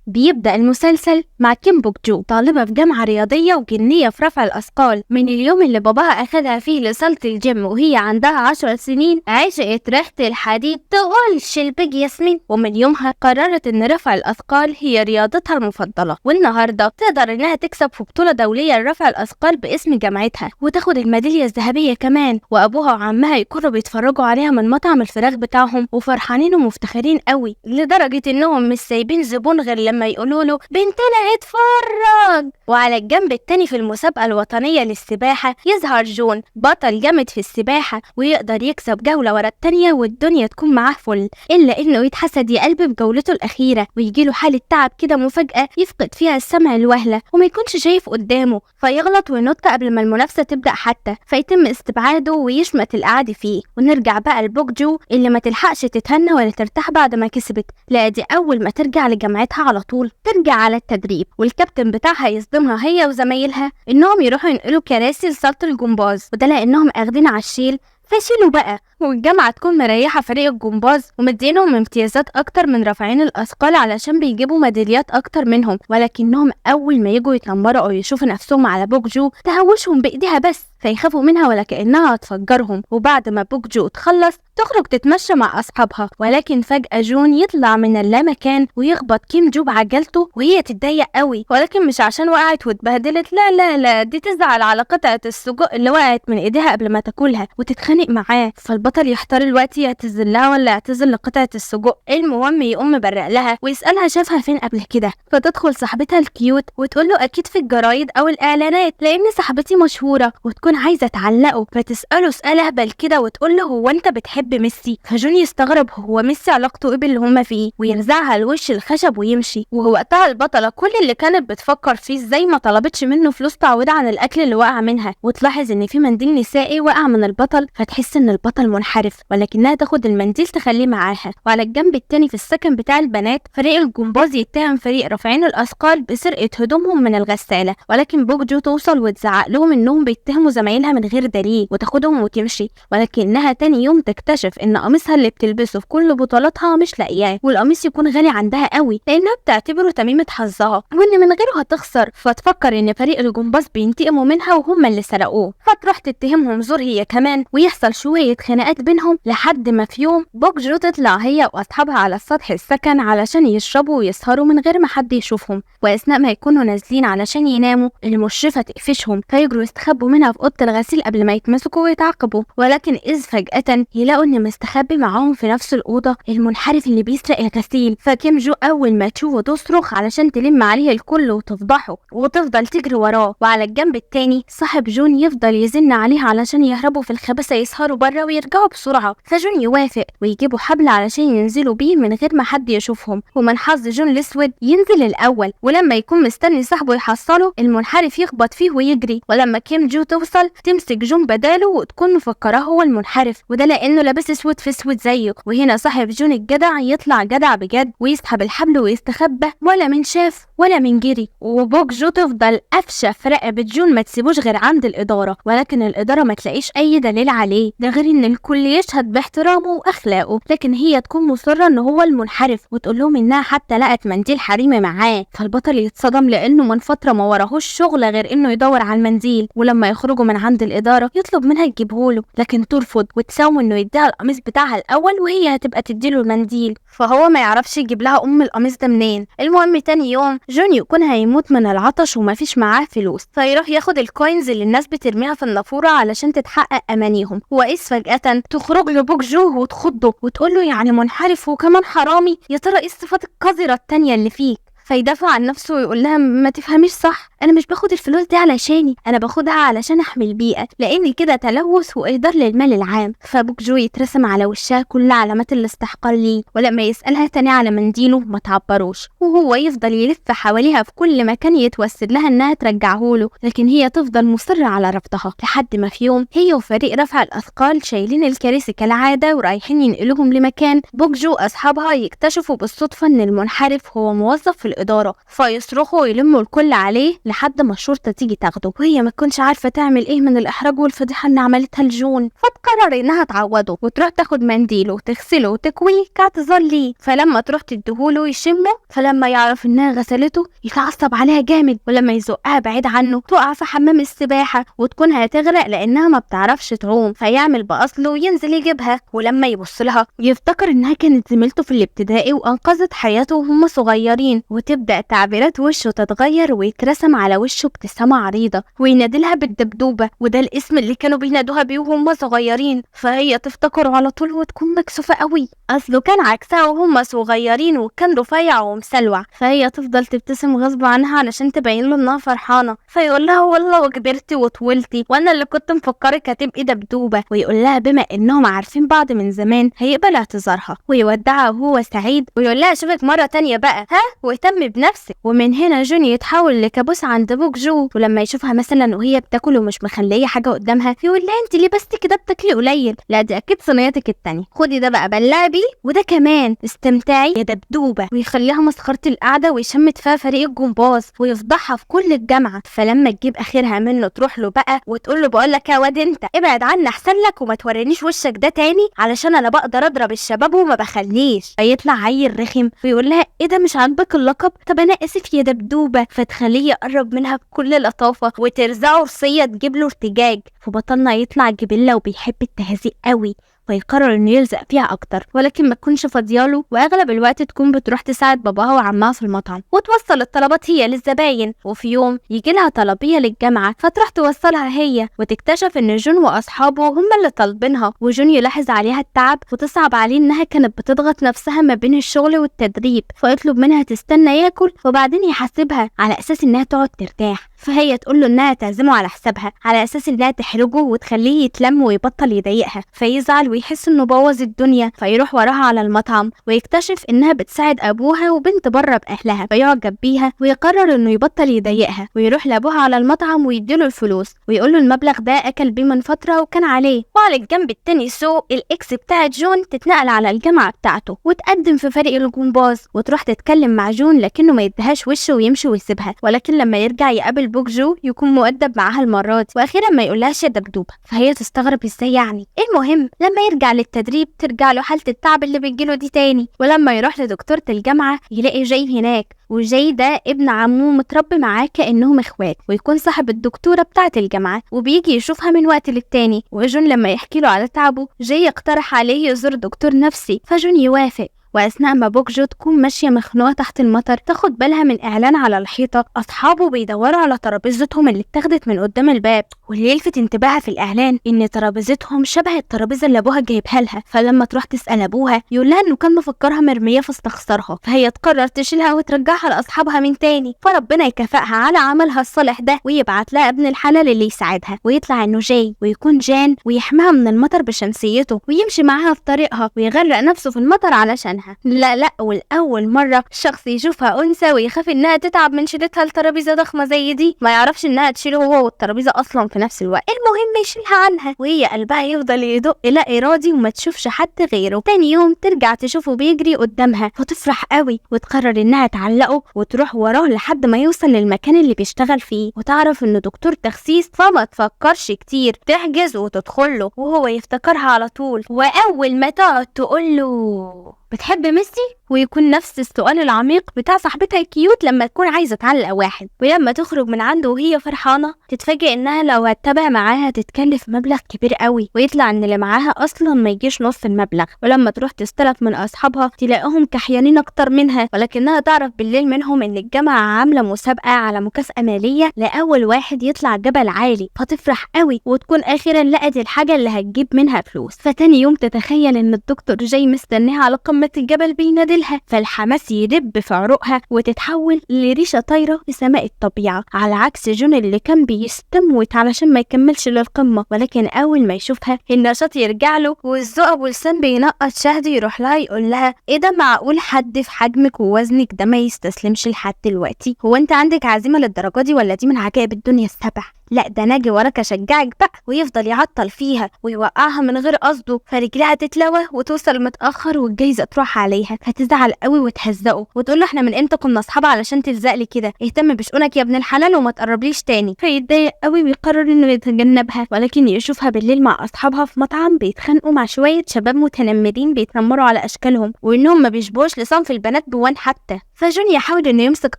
بيبدأ المسلسل مع كيم بوك جو، طالبة في جامعة رياضية وجنية في رفع الأثقال. من اليوم اللي باباها أخدها فيه لصالة الجيم وهي عندها 10 سنين عشقت ريحة الحديد تقولش البيج ياسمين، ومن يومها قررت إن رفع الأثقال هي رياضتها المفضلة. والنهاردة تقدر إنها تكسب في بطولة دولية لرفع الأثقال باسم جامعتها وتاخد الميدالية الذهبية كمان. وأبوها وعمها يكونوا بيتفرجوا عليها من مطعم الفراخ بتاعهم وفرحانين ومفتخرين قوي، لدرجة إنهم مش سايبين زبون غير لما يقولوا له بنتنا اتفرج. وعلى الجنب التاني في المسابقة الوطنية للسباحة يظهر جون، بطل جامد في السباحة ويقدر يكسب جولة ورا التانية والدنيا تكون معاه فل، إلا إنه يتحسد يا قلبي بجولته الأخيرة ويجيله حالة تعب كده مفاجأة يفقد فيها السمع الوهلة وما يكونش شايف قدامه، فيغلط وينط قبل ما المنافسة تبدأ حتى، فيتم استبعاده ويشمت القعد فيه. ونرجع بقى لبوك جو اللي ما تلحقش تتهنى ولا ترتاح بعد ما كسبت، لا دي أول ما ترجع لجامعتها على طول ترجع على التدريب، والكابتن بتاعها يصدمها هي وزمايلها انهم يروحوا ينقلوا كراسي لصالة الجمباز، وده لانهم اخدين على الشيل فشلوا بقى. والجامعة تكون مريحة فريق الجمباز ومدينهم امتيازات اكتر من رافعين الاثقال علشان بيجيبوا ميداليات اكتر منهم، ولكنهم اول ما يجوا يتنمروا او يشوفوا نفسهم على بوك جو تهوشهم بايديها بس، فيخافوا منها ولا كأنها هتفجرهم. وبعد ما بوك جو تخلص تخرج تتمشى مع أصحابها، ولكن فجأة جون يطلع من اللامكان ويخبط كيم جو بعجلته وهي تتضايق قوي، ولكن مش عشان وقعت واتبهدلت، لا لا لا، دي تزعل على قطعة السجق اللي وقعت من ايديها قبل ما تاكلها وتتخانق معاه. فالبطل يحتار الوقت يعتذر لها ولا يعتذر لقطعة السجق. المهم يقوم مبرق لها ويسألها شافها فين قبل كده، فتدخل صاحبتها الكيوت وتقول له أكيد في الجرايد أو الإعلانات لأن صاحبتي مشهورة، وتكون عايزة تعلقه، فتسأله سؤال أهبل كده وتقول له هو أنت بتحب ميسي؟ فجون يستغرب هو ميسي علاقته ايه باللي هما فيه ويرزعها لوش الخشب ويمشي. ووقتها البطلة كل اللي كانت بتفكر فيه ازاي ما طلبتش منه فلوس تعويض عن الاكل اللي وقع منها، وتلاحظ ان في منديل نسائي وقع من البطل فتحس ان البطل منحرف، ولكنها تاخد المنديل تخليه معاها. وعلى الجنب التاني في السكن بتاع البنات فريق الجمباز يتهم فريق رافعين الاثقال بسرقة هدومهم من الغسالة، ولكن بوك جو توصل وتزعق لهم انهم بيتهموا زمايلها من غير دليل وتاخدهم وتمشي، ولكنها تاني يوم تكتشف ان قميصها اللي بتلبسه في كل بطولاتها مش لاقياه، والقميص يكون غالي عندها قوي لانها بتعتبره تميمة حظها وان من غيره هتخسر، فتفكر ان فريق الجمباز بينتقموا منها وهم اللي سرقوه، فتروح تتهمهم زور هي كمان ويحصل شوية خناقات بينهم لحد ما في يوم بوك جو تطلع هي واصحابها على سطح السكن علشان يشربوا ويسهروا من غير ما حد يشوفهم، واثناء ما يكونوا نازلين علشان يناموا المشرفة تقفشهم فيجروا يستخبوا منها في اوضة الغسيل قبل ما يتمسكوا ويتعاقبوا، ولكن اذ فجأة يلاقوا ان مستخبي معاهم في نفس الأوضة المنحرف اللي بيسرق الغسيل. فكيم جو أول ما تشوفه تصرخ علشان تلم عليه الكل وتفضحه وتفضل تجري وراه. وعلى الجنب التاني صاحب جون يفضل يزن عليها علشان يهربوا في الخبثة يسهروا بره ويرجعوا بسرعة، فجون يوافق ويجيبوا حبل علشان ينزلوا بيه من غير ما حد يشوفهم. ومن حظ جون الأسود ينزل الأول، ولما يكون مستني صاحبه يحصله المنحرف يخبط فيه ويجري، ولما كيم جو توصل تمسك جون بداله وتكون مفكراه هو المنحرف، وده لأنه لابس اسود في اسود زيه. وهنا صاحب جون الجدع يطلع جدع بجد ويسحب الحبل ويستخبى، ولا من شاف ولا من جري. وبوك جو تفضل قفشه في رقبه جون ما تسيبوش غير عند الاداره، ولكن الاداره ما تلاقيش اي دليل عليه، ده غير ان الكل يشهد باحترامه واخلاقه، لكن هي تكون مصره ان هو المنحرف وتقول لهم انها حتى لقت منديل حريمي معاه. فالبطل يتصدم لانه من فتره ما وراهوش شغل غير انه يدور على المنديل، ولما يخرجوا من عند الاداره يطلب منها تجيبهوله لكن ترفض وتساوم انه يديها القميص بتاعها الاول وهي هتبقى تديله المنديل، فهو ما يعرفش يجيب لها القميص ده منين. المهم تاني يوم جون يكون هيموت من العطش ومفيش معاه فلوس، فيروح ياخد الكوينز اللي الناس بترميها في النافوره علشان تتحقق امانيهم، واذ فجاه تخرج له بوك جو وتخضه وتقول له يعني منحرف وكمان حرامي، يا ترى ايه الصفات القذره التانيه اللي فيك؟ فيدافع عن نفسه ويقول لها ما تفهميش صح، انا مش باخد الفلوس دي علشاني، انا باخدها علشان احمي البيئه لان كده تلوث واهدار للمال العام. فبوك جو يترسم على وشها كل علامات الاستحقار ليه، ولما يسالها تاني على منديله ما تعبروش، وهو يفضل يلف حواليها في كل مكان يتوسد لها انها ترجعهوله، لكن هي تفضل مصره على رفضها لحد ما في يوم هي وفريق رفع الاثقال شايلين الكراسي كالعاده ورايحين ينقلوهم لمكان. بوك جو اصحابها يكتشفوا بالصدفه ان المنحرف هو موظف في الإدارة، فيصرخوا ويلموا الكل عليه لحد ما الشرطة تيجي تاخده، وهي ما تكونش عارفة تعمل ايه من الإحراج والفضيحة اللي عملتها لجون. فتقرر انها تعوضه وتروح تاخد منديله وتغسله وتكويه كاعتذار ليه. فلما تروح تديهوله يشمه، فلما يعرف انها غسلته يتعصب عليها جامد، ولما يزقها بعيد عنه تقع في حمام السباحة وتكون هتغرق لانها ما بتعرفش تعوم، فيعمل بأصله وينزل يجيبها. ولما يبص لها يفتكر انها كانت زميلته في الابتدائي وانقذت حياته وهم صغيرين، وتبدأ تعبيرات وشه تتغير ويترسم على وشه ابتسامة عريضة وينادلها بالدبدوبة، وده الاسم اللي كانوا بينادوها بيه وهم صغيرين. فهي تفتكره على طول وتكون مكسوفة قوي، اصله كان عكسها وهم صغيرين وكان رفيع ومسلوع. فهي تفضل تبتسم غصب عنها علشان تبين له انها فرحانة، فيقول لها والله وكبرتي وطولتي وانا اللي كنت مفكرك هتبقي دبدوبة. ويقول لها بما انهم عارفين بعض من زمان هيقبل اعتذارها ويودعها وهو سعيد، ويقول لها اشوفك مرة تانية بقى ها واهتم بنفسك. ومن هنا جون يتحول لكابوس عند بوك جو، ولما يشوفها مثلا وهي بتاكل ومش مخليه حاجة قدامها يقول لها انت ليه بس كده بتاكلي قليل؟ لا دي اكيد صينيتك التانية، خدي ده بقى بلعي بيه وده كمان استمتعي يا دبدوبة. ويخليها مسخرة القعدة ويشمت فيها فريق الجمباز ويفضحها في كل الجامعة. فلما تجيب اخرها منه تروح له بقى وتقول له بقول لك يا واد انت ابعد عني احسن لك وما تورينيش وشك ده تاني علشان انا بقدر اضرب الشباب وما بخليش. فيطلع عيل رخم ويقول لها ايه ده مش عاجبك اللقب؟ طب انا اسف يا دبدوبة. فتخليه يقرب منها بكل لطافة وترزعه رصية تجيب له ارتجاج. فبطلنا يطلع جبلة وبيحب التهزيق قوي، فيقرر انه يلزق فيها اكتر ولكن ما تكونش فاضياله، واغلب الوقت تكون بتروح تساعد باباها وعمها في المطعم وتوصل الطلبات هي للزباين. وفي يوم يجي لها طلبيه للجامعه فتروح توصلها هي، وتكتشف ان جون واصحابه هم اللي طالبينها. وجون يلاحظ عليها التعب وتصعب عليه انها كانت بتضغط نفسها ما بين الشغل والتدريب، فيطلب منها تستنى ياكل وبعدين يحاسبها على اساس انها تقعد ترتاح. فهي تقول له انها تعزمه على حسابها على اساس انها تحرجه وتخليه يتلم ويبطل يضايقها، فيزعل ويحس انه بوظ الدنيا. فيروح وراها على المطعم ويكتشف انها بتساعد ابوها وبنت بره باهلها، فيعجب بيها ويقرر انه يبطل يضايقها ويروح لابوها على المطعم ويديله الفلوس ويقول له المبلغ ده اكل بيه من فتره وكان عليه. وعلى الجنب التاني الاكس بتاعت جون تتنقل على الجامعه بتاعته وتقدم في فريق الجمباز وتروح تتكلم مع جون لكنه ما يديهاش وشه ويمشي ويسيبها، ولكن لما يرجع يقابل بوك جو يكون مؤدب معاها المرة دي، واخيرا ما يقولهاش يا دبدوبة. فهي تستغرب ازاي يعني. المهم لما يرجع للتدريب ترجع له حالة التعب اللي بيجيله دي تاني، ولما يروح لدكتورة الجامعة يلاقي جاي هناك، وجاي ده ابن عمه متربي معاه كأنهم اخوات، ويكون صاحب الدكتورة بتاعة الجامعة وبيجي يشوفها من وقت للتاني. وجون لما يحكي له على تعبه جاي يقترح عليه يزور دكتور نفسي، فجون يوافق. واثناء ما بوك جو تكون ماشيه مخنوقه تحت المطر تاخد بالها من اعلان على الحيطه اصحابه بيدوروا على ترابيزتهم اللي اتاخدت من قدام الباب، واللي يلفت انتباهها في الاعلان ان ترابيزتهم شبه الترابيزه اللي ابوها جايبها لها. فلما تروح تسال ابوها يقول لها انه كان مفكرها مرميه فاستخسرها، فهي تقرر تشيلها وترجعها لاصحابها من تاني. فربنا يكافئها على عملها الصالح ده ويبعت لها ابن الحلال اللي يساعدها، ويطلع انه جاي ويكون جان ويحميها من المطر بشمسيته ويمشي معاها في طريقها ويغرق نفسه في المطر علشانها. لا والأول مرة شخص يشوفها أنثى ويخاف إنها تتعب من شيلتها لترابيزة ضخمة زي دي، ما يعرفش إنها تشيله هو والترابيزة أصلا في نفس الوقت. المهم يشيلها عنها وهي قلبها يفضل يدق لا إرادي وما تشوفش حد غيره. تاني يوم ترجع تشوفه بيجري قدامها فتفرح قوي وتقرر إنها تعلقه وتروح وراه لحد ما يوصل للمكان اللي بيشتغل فيه، وتعرف إنه دكتور تخسيس فما تفكرش كتير تحجز وتدخله وهو يفتكرها على طول. وأول ما تقعد تقوله بتحب ميسي ويكون نفس السؤال العميق بتاع صاحبتها الكيوت لما تكون عايزة تعلق واحد. ولما تخرج من عنده وهي فرحانة تتفاجئ انها لو هتتابع معاها تتكلف مبلغ كبير قوي، ويطلع ان اللي معاها اصلا ما يجيش نص المبلغ. ولما تروح تستلف من اصحابها تلاقيهم كحيانين اكتر منها، ولكنها تعرف بالليل منهم ان الجامعة عاملة مسابقة على مكافأة مالية لاول واحد يطلع جبل عالي، فتفرح قوي وتكون اخيرا لقت الحاجة اللي هتجيب منها فلوس. فتاني يوم تتخيل ان الدكتور جاي مستنيها على قمة الجبل بينادلها، فالحماس يدب في عروقها وتتحول لريشة طايرة في سماء الطبيعة، على عكس جون اللي كان بيستموت علشان ما يكملش للقمة. ولكن أول ما يشوفها النشاط يرجع له والذوق أبو لسان بينقط شهد يروح لها يقول لها إيه ده، معقول حد في حجمك ووزنك ده ما يستسلمش لحد دلوقتي؟ هو أنت عندك عزيمة للدرجة دي ولا دي من عجائب الدنيا السبع؟ لا ده انا اجي وراك اشجعك بقى، ويفضل يعطل فيها ويوقعها من غير قصده، فرجلها تتلوى وتوصل متاخر والجايزه تروح عليها، فتزعل قوي وتهزقه وتقول له احنا من امتى كنا اصحاب علشان تلزق لي كده، اهتم بشؤونك يا ابن الحلال وما تقربليش تاني. فيتضايق قوي ويقرر انه يتجنبها، ولكن يشوفها بالليل مع اصحابها في مطعم بيتخانقوا مع شويه شباب متنمرين بيتنمروا على اشكالهم وانهم ما بيشبهوش لصنف البنات بوان حتى. فجون يحاول انه يمسك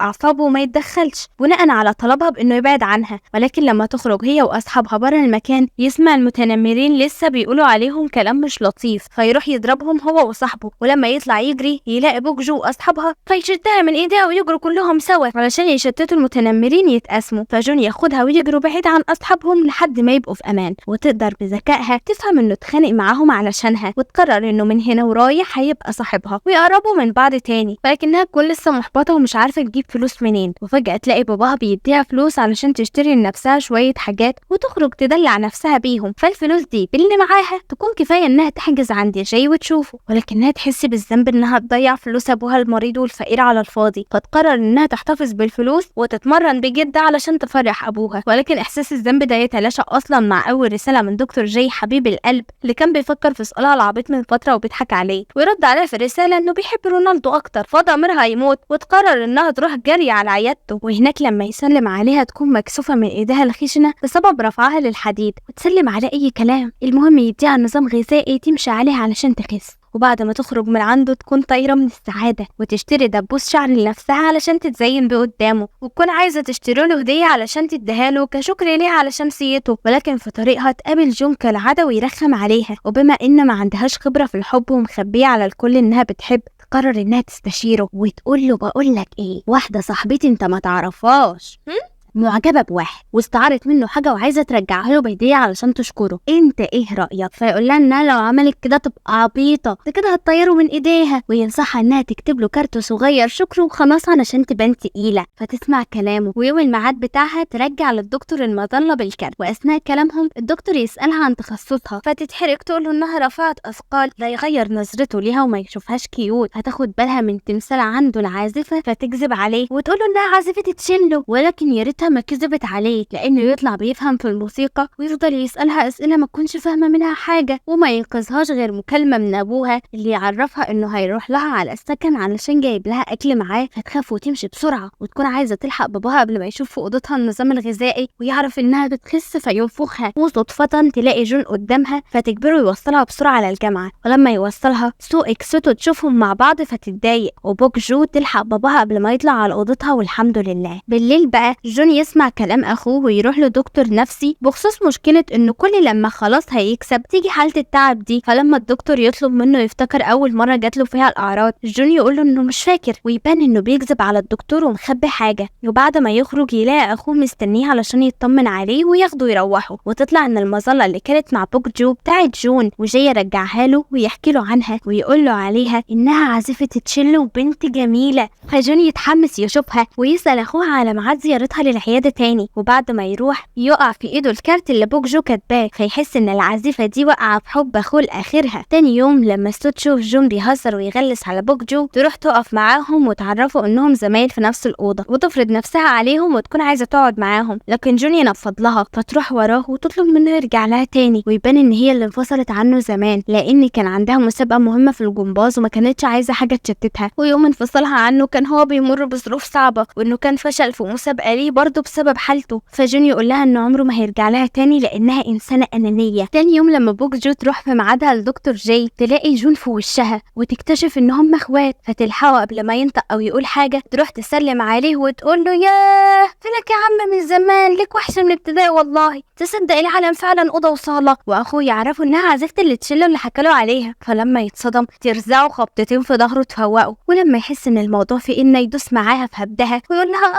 اعصابه وما يتدخلش بناء على طلبها بانه يبعد عنها، ولكن لما تخرج هي واصحابها بره المكان يسمع المتنمرين لسه بيقولوا عليهم كلام مش لطيف، فيروح يضربهم هو وصاحبه، ولما يطلع يجري يلاقي بوك جو واصحابها فيشدها من ايديها ويجروا كلهم سوا علشان يشتتوا المتنمرين يتقاسموا. فجون ياخدها ويجروا بعيد عن اصحابهم لحد ما يبقوا في امان، وتقدر بذكائها تفهم انه اتخانق معاهم علشانها، وتقرر انه من هنا ورايح هيبقى صاحبها ويقربوا من بعض تاني، ولكنها تكون لسه محبطه ومش عارفه تجيب فلوس منين. وفجاه تلاقي باباها بيديها فلوس علشان تشتري لنفسها شويه حاجات وتخرج تدلع نفسها بيهم، فالفلوس دي باللي معاها تكون كفايه انها تحجز عند جاي وتشوفه، ولكنها تحس بالذنب انها تضيع فلوس ابوها المريض والفقير على الفاضي، فتقرر انها تحتفظ بالفلوس وتتمرن بجد علشان تفرح ابوها. ولكن احساس الذنب ده يتلاشى اصلا مع اول رساله من دكتور جاي حبيب القلب اللي كان بيفكر في سؤالها العبيط من فتره وبيضحك عليه، ويرد عليها في الرساله انه بيحب رونالدو اكتر، فضميرها يموت وتقرر انها تروح جري على عيادته، وهناك لما يسلم عليها تكون مكسوفه من ايديها الخشنه بسبب رفعها للحديد وتسلم على اي كلام، المهم يديها نظام غذائي تمشي عليه علشان تخس. وبعد ما تخرج من عنده تكون طايرة من السعادة وتشتري دبوس شعر لنفسها علشان تتزين بيه قدامه، وتكون عايزة تشتري له هدية علشان تديها له كشكر ليها على شمسيته. ولكن في طريقها تقابل جون كالعادة ويرخم عليها، وبما ان ما عندهاش خبرة في الحب ومخبية على الكل انها بتحب، تقرر انها تستشيره وتقول له بقول لك ايه، واحدة صاحبتي انت ما تعرفهاش معجبه بواحد واستعارت منه حاجه وعايزه ترجعها له بهديه علشان تشكره، انت ايه رايك؟ فيقول لها انها لو عملت كده تبقى عبيطه، ده كده هتطيره من ايديها، وينصحها انها تكتب له كارت صغير شكر وخلاص علشان تبان تقيله. فتسمع كلامه، ويوم الميعاد بتاعها ترجع للدكتور المظله بالكارت، واثناء كلامهم الدكتور يسالها عن تخصصها فتتحرك تقول له انها رفعت اثقال، لا يغير نظرته ليها وما يشوفهاش كيوت، هتاخد بالها من تمثال عنده العازفه فتكذب عليه وتقول له انها عازفه تشيلو، ولكن يا ريتها ما كذبت عليه لانه يطلع بيفهم في الموسيقى، ويفضل يسالها اسئله ما تكونش فاهمه منها حاجه، وما ينقذهاش غير مكالمه من ابوها اللي يعرفها انه هيروح لها على السكن علشان جايب لها اكل معاه، فتخاف وتمشي بسرعه وتكون عايزه تلحق باباها قبل ما يشوف في اوضتها النظام الغذائي ويعرف انها بتخس فينفخها، وصدفه تلاقي جون قدامها فتجبره يوصلها بسرعه على الجامعه، ولما يوصلها سوء اكسته تشوفهم مع بعض فتتضايق، وبوك جو تلحق باباها قبل ما يطلع على اوضتها والحمد لله. بالليل بقى جون يسمع كلام اخوه ويروح لدكتور نفسي بخصوص مشكله انه كل لما خلاص هيكسب تيجي حاله التعب دي، فلما الدكتور يطلب منه يفتكر اول مره جات له فيها الاعراض، جون يقول له انه مش فاكر ويبان انه بيكذب على الدكتور ومخبي حاجه، وبعد ما يخرج يلاقي اخوه مستنيه علشان يطمن عليه وياخده يروحوا، وتطلع ان المظله اللي كانت مع بوك جو بتاعت جون وجاي يرجعها له ويحكي له عنها ويقول له عليها انها عازفه تشيلو وبنت جميله، فجون يتحمس يشوفها ويسال اخوها على ميعاد زيارتها للعياده تاني، وبعد ما يروح يقع في ايده الكارت اللي بوك جو كاتباه، فيحس ان العازفه دي واقعه في حب اخوه لاخرها. تاني يوم لما ستو تشوف جون بيهزر ويغلس على بوك جو تروح تقف معاهم وتعرفوا انهم زمايل في نفس الاوضه وتفرض نفسها عليهم وتكون عايزه تقعد معاهم، لكن جون ينفض لها فتروح وراه وتطلب منه يرجع لها تاني، ويبان ان هي اللي انفصلت عنه زمان لان كان عندها مسابقه مهمه في الجمباز وما كانتش عايزه حاجه تشتتها، ويوم انفصالها عنه كان هو بيمر بظروف صعبه وانه كان فشل في مسابقه ليه برضه بسبب حالته، فجون يقول لها انه عمره ما هيرجع لها تاني لانها انسانه انانيه. تاني يوم لما بوك جو تروح في ميعادها لدكتور جاي تلاقي جون في وشها وتكتشف ان هم اخوات، فتلحقه قبل ما ينطق او يقول حاجه تروح تسلم عليه وتقول له ياه فينك يا عم من زمان، ليك وحشه من ابتدائي والله، تصدق العالم فعلا اوضه وصاله، واخوه يعرفوا انها عزيفه اللي تشيله اللي حكاله عليها، فلما يتصدم ترزعه خبطتين في ظهره تفوقه، ولما يحس ان الموضوع في انه يدوس معاها في هبدها ويقول لها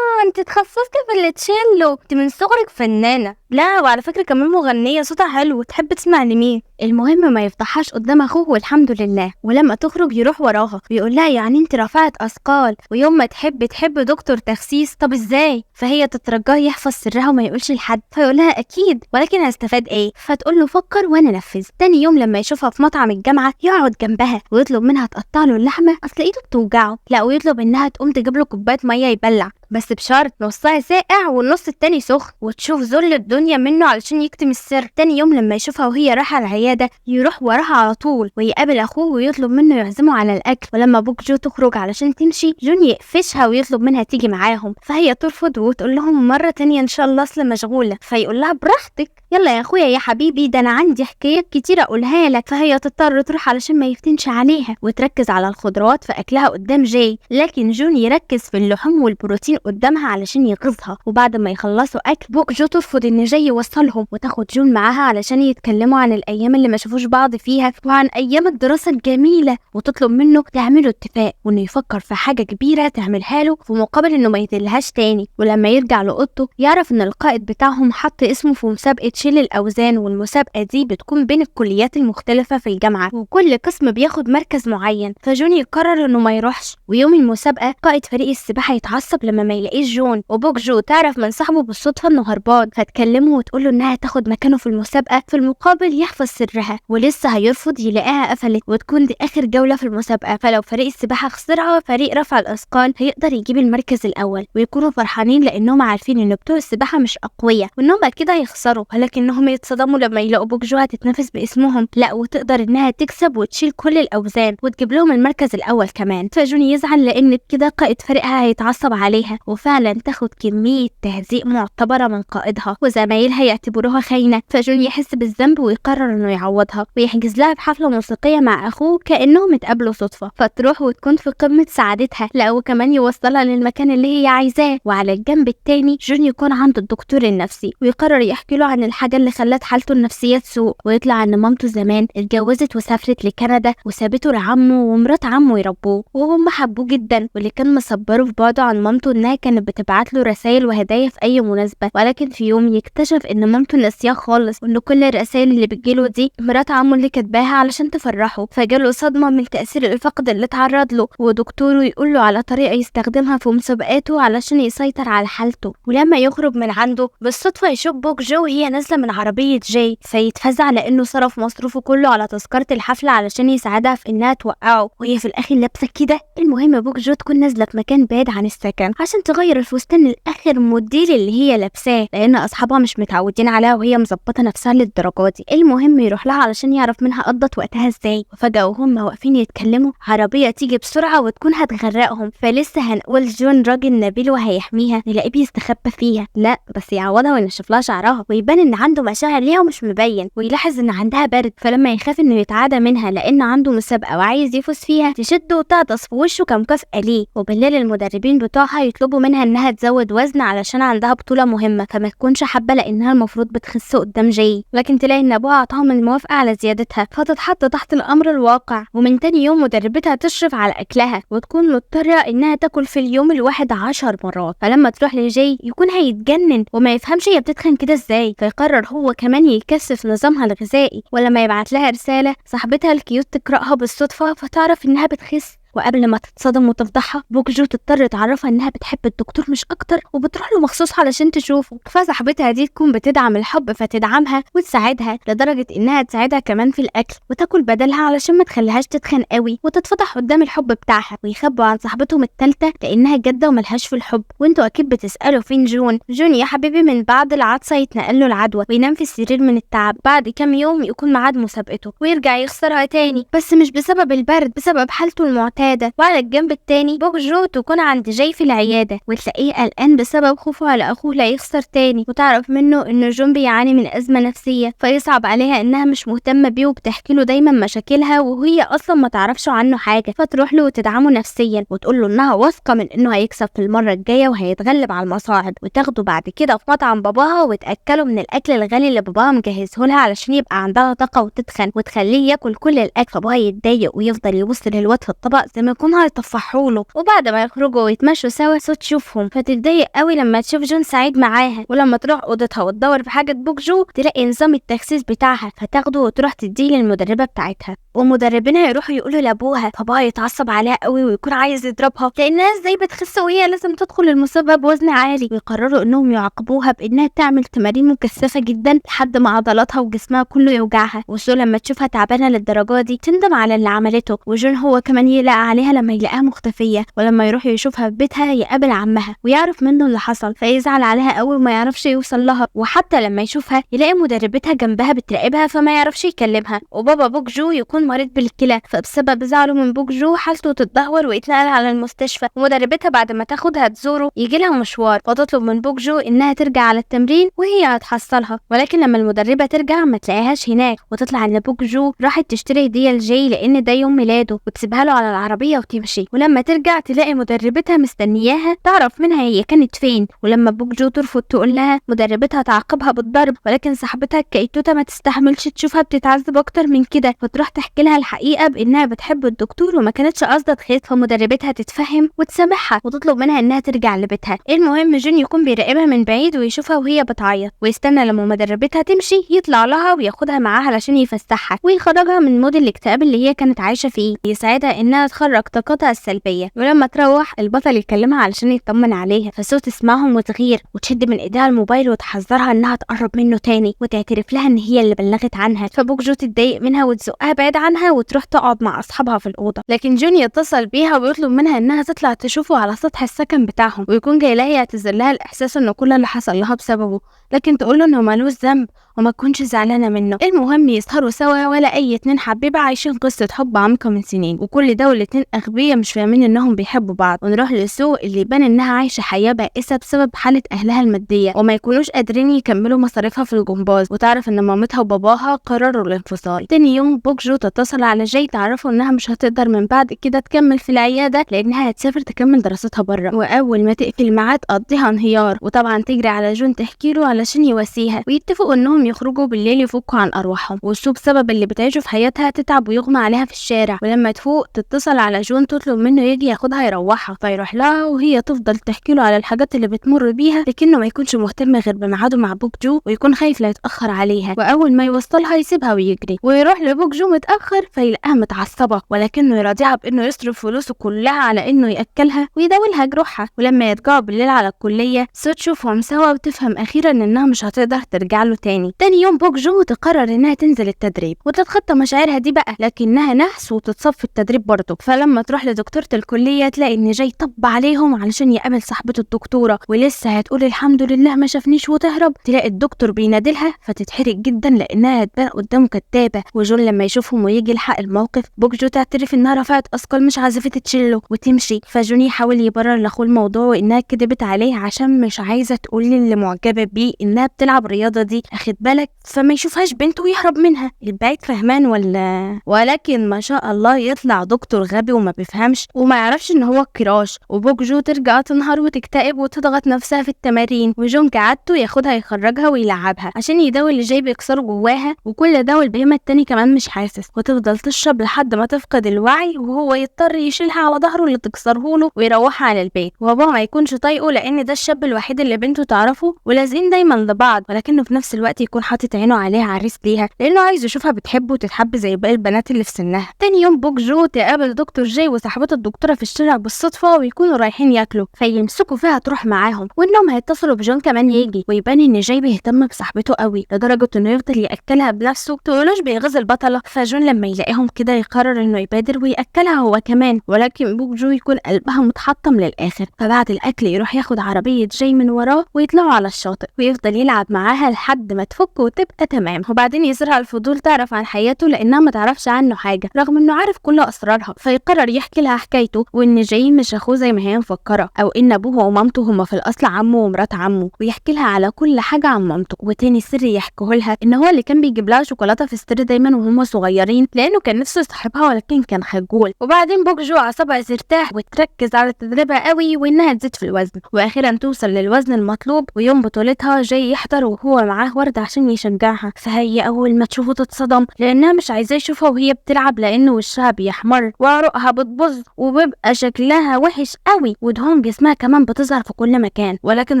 انت تخصصتي في اللي تشيله، انت من صغرك فنانه، لا وعلى فكرة كمان مغنية صوتها حلو وتحب تسمع لمين. المهم ما يفضحهاش قدام اخوه والحمد لله، ولما تخرج يروح وراها ويقول لها يعني انت رفعت اثقال ويوم ما تحب دكتور تخسيس، طب ازاي؟ فهي تترجاه يحفظ سرها وما يقولش لحد، فيقول لها اكيد ولكن هستفاد ايه؟ فتقول له فكر وانا نفذ. تاني يوم لما يشوفها في مطعم الجامعة يقعد جنبها ويطلب منها تقطع له اللحمة اصل ايده بتوجعه، لا ويطلب انها تقوم تجيب له كوباية مية يبلع، بس بشرط نصها ساقع والنص التاني سخن، وتشوف ذل الدنيا منه علشان يكتم السر. تاني يوم لما يشوفها وهي رايحة العيادة يروح وراها على طول ويقابل اخوه ويطلب منه يعزمه على الاكل، ولما بوك جو تخرج علشان تمشي جون يقفشها ويطلب منها تيجي معاهم، فهي ترفض وتقول لهم مرة تانية ان شاء الله اصل مشغولة، فيقول لها براحتك يلا يا اخويا يا حبيبي ده انا عندي حكايات كتير اقولها لك، فهي تضطر تروح علشان ما يفتنش عليها وتركز على الخضروات في اكلها قدام جاي، لكن جون يركز في اللحوم والبروتين قدامها علشان يغيظها. وبعد ما يخلصوا اكل بوك جو ترفض ان جاي يوصلهم وتاخد جون معاها علشان يتكلموا عن الايام اللي ما شافوش بعض فيها وعن ايام الدراسة الجميلة، وتطلب منه يعملوا اتفاق وانه يفكر في حاجة كبيرة تعملها له في مقابل انه ما يتلهاش تاني. ولما يرجع لاوضته يعرف ان القائد بتاعهم حط اسمه في مسابقة شيل الاوزان، والمسابقة دي بتكون بين الكليات المختلفة في الجامعة وكل قسم بياخد مركز معين، فجون يقرر انه ما يروحش. ويوم المسابقة قائد فريق السباحة يتعصب لما ما يلاقيش جون، وبوك جو تعرف من صاحبه بالصدفة انه هربان فتكلمه وتقول له انها تاخد مكانه في المسابقة في المقابل يحفظ سرها، ولسه هيرفض يلاقيها قفلت وتكون دي اخر جولة في المسابقة، فلو فريق السباحة خسرها فريق رفع الاثقال هيقدر يجيب المركز الاول، ويكونوا فرحانين لانهم عارفين ان بتوع السباحة مش اقوياء وانهم كده هيخسروا، ولكنهم يتصدموا لما يلاقوا بوك جو هتتنافس باسمهم لا وتقدر انها تكسب وتشيل كل الاوزان وتجيب لهم المركز الاول كمان. فجون يزعل لان كده قائد فريقها هيتعصب عليها وفعلا تاخد كمية تهزيء معتبرة من قائدها وزمايلها يعتبروها خاينة، فجون يحس بالذنب ويقرر انه يعوضها ويحجز لها بحفلة موسيقية مع اخوه كانهم اتقابلوا صدفة، فتروح وتكون في قمة سعادتها، لا وكمان يوصلها للمكان اللي هي عايزاه. وعلى الجنب التاني جون يكون عند الدكتور النفسي ويقرر يحكي له عن الحاجة اللي خلت حالته النفسية تسوء، ويطلع ان مامته زمان اتجوزت وسافرت لكندا وسابته لعمه ومرات عمه يربوه، وهم حبوه جدا، واللي كان مصبره في بعده عن مامته انها كانت بتبعت له رسائل وهدايا في اي مناسبة، ولكن في يوم يكتشف ان مامته ناسياه خالص وان كل الرسائل اللي بتجيله دي مرات عمه اللي كاتباها علشان تفرحه، فجاله صدمة من تأثير الفقد اللي اتعرض له، ودكتوره يقول له على طريقة يستخدمها في مسابقاته علشان يسيطر على حالته. ولما يخرج من عنده بالصدفة يشوف بوك جو وهي نازلة من عربية جاي، فيتفزع لانه صرف مصروفه كله على تذكرة الحفلة علشان يساعدها في انها توقعه وهي في الاخر لابسة كده. المهم بوك جو تكون نازلة في مكان بعيد عن السكن عشان تغير الفستان لاخر موديل اللي هي لابساه لان اصحابها مش متعودين عليها وهي مظبطة نفسها للدرجة دي. المهم يروح لها علشان يعرف منها قضت وقتها ازاي، وفجأة وهم واقفين يتكلموا عربية تيجي بسرعة وتكون هتغرقهم، فلسه هنقول جون راجل نبيل وهيحميها نلاقيه بيستخبى فيها، لا بس يعوضها وينشف لها شعرها ويبان ان عنده مشاعر ليها ومش مبين، ويلاحظ ان عندها برد، فلما يخاف انه يتعادى منها لان عنده مسابقة وعايز يفوز فيها تشده وتعطس في وشه كمكافأة ليه. وبالليل المدربين بتوعها يطلبوا منها انها تزود وزن علشان عندها بطولة مهمة فما تكونش حابة لانها المفروض بتخس قدام جاي، لكن تلاقي ان ابوها عطاهم الموافقة على زيادتها فتتحط تحت الامر الواقع. ومن تاني يوم مدربتها تشرف على اكلها وتكون مضطرة انها تاكل في اليوم الواحد 10 مرات، فلما تروح لجاي يكون هيتجنن وما يفهمش هي بتتخن كده ازاي، فيقرر هو كمان يكثف نظامها الغذائي. ولما يبعت لها رسالة صاحبتها الكيوت تقرأها بالصدفة فتعرف انها بتخس، وقبل ما تتصدم وتفضحها بوك جو تضطر تعرفها انها بتحب الدكتور مش اكتر وبتروح له مخصوص علشان تشوفه، فصاحبتها دي تكون بتدعم الحب فتدعمها وتساعدها لدرجة انها تساعدها كمان في الاكل وتاكل بدلها علشان ما تخليهاش تتخن قوي وتتفضح قدام الحب بتاعها. ويخبوا عن صاحبتهم التالتة لانها جادة وملهاش في الحب. وانتوا اكيد بتسألوا فين جون؟ جون يا حبيبي من بعد العطسة يتنقل له العدوى وينام في السرير من التعب، بعد كام يوم يكون ميعاد مسابقته ويرجع يخسرها تاني بس مش بسبب البرد، بسبب حالته المعتادة. وعلى الجنب التاني بوك جو تكون عند جاي في العيادة وتلاقيه قلقان بسبب خوفه على اخوه لا يخسر تاني، وتعرف منه ان جون بيعاني من ازمة نفسية فيصعب عليها انها مش مهتمة بيه وبتحكي له دايما مشاكلها وهي اصلا ما تعرفش عنه حاجة، فتروح له وتدعمه نفسيا وتقول له انها واثقة من انه هيكسب في المرة الجاية وهيتغلب على المصاعب، وتاخده بعد كده في مطعم باباها وتاكله من الاكل الغالي اللي باباها مجهزه لها علشان يبقى عندها طاقة وتتخن وتخليه ياكل كل الاكل، فباباها يتضايق ويفضل يبص للواد في الطبق زي ما يكون هيطفحوله. وبعد ما يخرجوا ويتمشوا سوا سو تشوفهم فتتضايق قوي لما تشوف جون سعيد معاها، ولما تروح اوضتها وتدور في حاجه بوك جو تلاقي نظام التخسيس بتاعها فتاخده وتروح تديه للمدربه بتاعتها. ومدربينها يروحوا يقولوا لابوها، باباها يتعصب عليها قوي ويكون عايز يضربها لانها ازاي بتخس وهي لازم تدخل المسابقه بوزن عالي، ويقرروا انهم يعاقبوها بانها تعمل تمارين مكثفه جدا لحد ما عضلاتها وجسمها كله يوجعها. وسو لما تشوفها تعبانه للدرجه دي تندم على اللي عملته، وجون هو كمان يقلق عليها لما يلاقيها مختفيه، ولما يروح يشوفها في بيتها يقابل عمها ويعرف منه اللي حصل فيزعل عليها قوي وما يعرفش يوصل لها. وحتى لما يشوفها يلاقي مدربتها جنبها بتراقبها فما يعرفش يكلمها. وبابا بوك جو يكون مريض بالكلى فبسبب زعله من بوك جو حالته تتدهور ويتنقل على المستشفى. ومدربتها بعد ما تاخدها تزوره يجي لها مشوار فتطلب من بوك جو انها ترجع على التمرين وهي هتحصلها، ولكن لما المدربه ترجع ما تلاقيهاش هناك وتطلع ان بوك جو راحت تشتري هديه لجاي لان ده يوم ميلاده وتسيبها له على العربيه وتمشي. ولما ترجع تلاقي مدربتها مستنياها تعرف منها هي كانت فين، ولما بوك جو ترفض تقول لها مدربتها تعاقبها بالضرب، ولكن صاحبتها الكيتوته ما تستحملش تشوفها بتتعذب اكتر من كده فتروح تحكي لها الحقيقه بانها بتحب الدكتور وما كانتش قاصده تخيط. فمدربتها تتفهم وتسامحها وتطلب منها انها ترجع لبيتها. المهم جون يكون بيراقبها من بعيد ويشوفها وهي بتعيط ويستنى لما مدربتها تمشي يطلع لها وياخدها معاه علشان يفسحها ويخرجها من مود الاكتئاب اللي هي كانت عايشه فيه، يساعدها انها تخرج طاقتها السلبيه. ولما تروح البطل يكلمها علشان يطمن عليها فسو تسمعهم وتغير وتشد من ايديها الموبايل وتحذرها انها تقرب منه تاني وتعترف لها ان هي اللي بلغت عنها. فبوك جو تتضايق منها وتزقها بعيد عنها وتروح تقعد مع اصحابها في الاوضه، لكن جون يتصل بيها ويطلب منها انها تطلع تشوفه على سطح السكن بتاعهم ويكون جاي لها يعتذر لها الاحساس ان كل اللي حصل لها بسببه، لكن تقول له انه مالوش ذنب وما تكونش زعلانه منه. المهم يسهروا سوا ولا اي اتنين حبيبه عايشين قصه حب عميقه من سنين، وكل ده والاتنين اغبياء مش فاهمين انهم بيحبوا بعض. ونروح لسو اللي يبان انها عايشه حياه بائسه بسبب حاله اهلها الماديه وما يكونوش قادرين يكملوا مصاريفها في الجمباز، وتعرف ان مامتها وباباها قرروا الانفصال. تاني يوم بوك جو تتصل على جاي تعرفه انها مش هتقدر من بعد كده تكمل في العياده لانها هتسافر تكمل دراستها بره، واول ما تقفل الميعاد تقضيها انهيار وطبعا تجري على جون تحكي له علشان يواسيها ويتفقوا انهم يخرجوا بالليل يفكوا عن ارواحهم. وسو بسبب اللي بتعيشه في حياتها تتعب ويغمى عليها في الشارع، ولما تفوق تتصل على جون تطلب منه يجي ياخدها يروحها فيروح لها وهي تفضل تحكي له على الحاجات اللي بتمر بيها لكنه ما يكونش مهتم غير بميعاده مع بوك جو ويكون خايف لا يتاخر عليها، واول ما يوصلها يسيبها ويجري ويروح لبوك جو متاخر فيلاقيها متعصبه ولكنه يراضيها بانه يصرف فلوسه كلها على انه ياكلها ويداولها جروحها. ولما يرجعوا بالليل على الكليه سو تشوفهم سوا وتفهم اخيرا انها مش هتقدر ترجع له تاني. تاني يوم بوك جو تقرر انها تنزل التدريب وتتخطى مشاعرها دي بقى لكنها نحس وتتصف في التدريب برضه. فلما تروح لدكتوره الكليه تلاقي ان جاي طب عليهم علشان يقابل صاحبه الدكتوره ولسه هتقول الحمد لله ما شافنيش وتهرب تلاقي الدكتور بينادلها فتتحرق جدا لانها هتبان قدامه كدابه. وجون لما يشوفهم ويجي يلحق الموقف بوك جو تعترف انها رفعت اثقال مش عازفه تشيله وتمشي. فجون يحاول يبرر لاخوه الموضوع وانها كدبت عليه عشان مش عايزه تقول اللي معجبه بيه انها بتلعب الرياضه دي اخد بالك، فما يشوفهاش بنته ويهرب منها. البعيد فهمان ولا ولكن ما شاء الله يطلع دكتور غبي وما بيفهمش وما يعرفش ان هو الكراش. وبوك جو ترجع تنهار وتكتئب وتضغط نفسها في التمارين وجون كعادته ياخدها يخرجها ويلعبها عشان يداوي اللي جاي بيكسره جواها، وكل ده والبهيمه التاني كمان مش حاسس وتفضل تشرب لحد ما تفقد الوعي وهو يضطر يشيلها على ظهره اللي تكسره له ويروحها على البيت. وابوها ما يكونش طايقه لان ده الشاب الوحيد اللي بنته تعرفه ولازقين دايما لبعض، ولكنه في نفس الوقت يكون حاطط عينه عليها عريس ليها لانه عايز يشوفها بتحبه وتتحب زي باقي البنات اللي في سنها. تاني يوم بوك جو تقابل دكتور جاي وصاحبته الدكتوره في الشارع بالصدفه ويكونوا رايحين ياكلوا فيمسكوا فيها تروح معاهم وانهم هيتصلوا بجون كمان يجي، ويبان ان جاي بيهتم بصاحبته قوي لدرجه انه يفضل ياكلها بنفسه تقولوش بيغيظ البطله. فجون لما يلاقيهم كده يقرر انه يبادر وياكلها هو كمان، ولكن بوك جو يكون قلبها متحطم للاخر. فبعد الاكل يروح ياخد عربيه جاي من وراه ويطلعوا على الشاطئ ويفضل يلعب معاها لحد ما تفك وتبقى تمام، وبعدين يصيرها الفضول تعرف عن حياته لانها ما تعرفش عنه حاجه رغم انه عارف كل اسرارها. فيقرر يحكي لها حكايته وان جاي مش اخوه زي ما هي مفكره او ان ابوه ومامته هما في الاصل عمه ومرات عمه، ويحكي لها على كل حاجه عن مامته. وتاني سر يحكيه لها ان هو اللي كان بيجيب لها شوكولاته في السر دايما وهم صغيرين لانه كان نفسه يصاحبها ولكن كان خجول. وبعدين بوك جو اعصابها ترتاح وتركز على تدريبها قوي وانها تزيد في الوزن واخيرا توصل للوزن المطلوب. ويوم بطولتها جاي يحضر وهو معاه ورده عشان يشجعها، فهي اول ما تشوفه تتصدم لانها مش عايزاه يشوفها وهي بتلعب لانه وشها بيحمر عروقها بتبظ وبيبقى شكلها وحش قوي، ودهون جسمها كمان بتظهر في كل مكان، ولكن